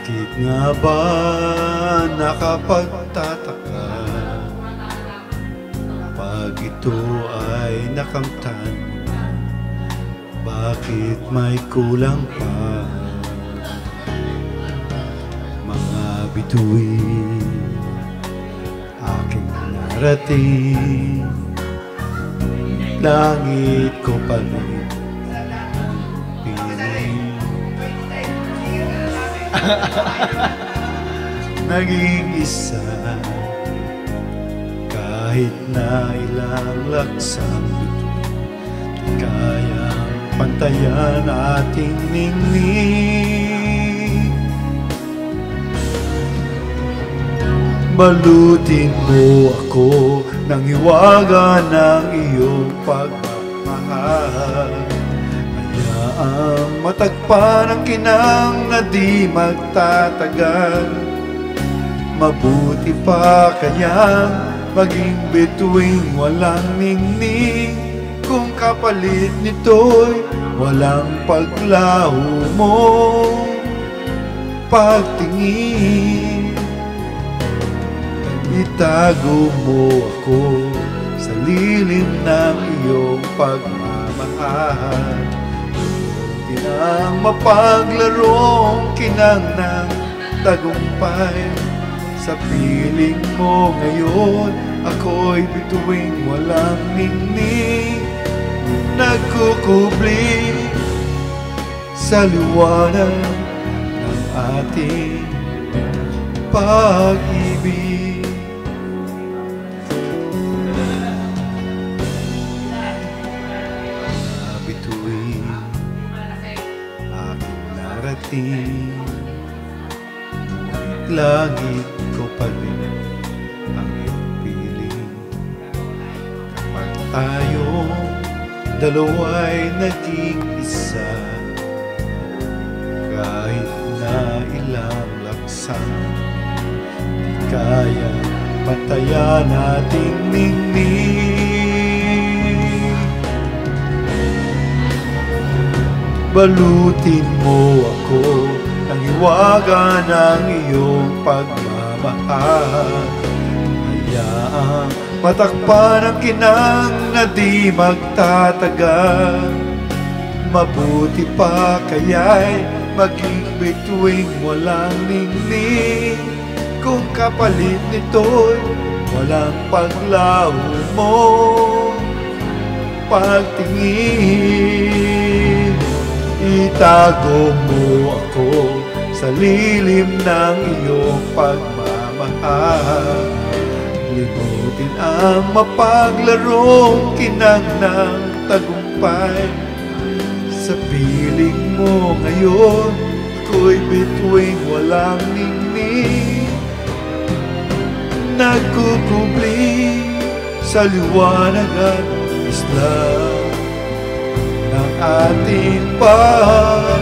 Bakit nga ba nakapagtataka pag ito ay nakamtan mo na? Bakit may kulang pa? Mga bituin aking narating, langit ko pa rin piling. Naging isa kahit na ilang laksang bituin, kayang pantayan ating ningning. Balutin mo ako ng hiwaga ng iyong pagmamahal. Hayaang matagpan ang kinang na di magtatagal. Mabuti pa kayang maging bituing walang ningning, kung kapalit nito'y walang paglaho mong pagtingin. Itago mo ako sa lilim ng iyong pagmamahal. Di nang mapaglarong kinang ng tagumpay. Sa piling mo ngayon, ako'y bituing walang ningning, nagkukubli sa liwanag ng ating pag-ibig. Bituin aking narating, ngunit langit ko pa rin ang iyong piling. Kapag tayong dalawa'y naging isa, kahit na ilang laksang di kaya patayan ating ningning. Balutin mo ako ng hiwaga ng iyong pagmamahal. Hayaang matakpan ang kinang na di magtatagal. Mabuti pa kaya'y maging bituing walang ningning, kung kapalit nito'y walang paglaho mong pagtingin. Itago mo ako sa lilim ng iyong pagmamahal. Limutin ang mapaglarong kinang ng tagumpay. Sa piling mo ngayon, ako'y bituing walang ningning, nagkukubli sa liwanag at isla ng ating pag-ibig.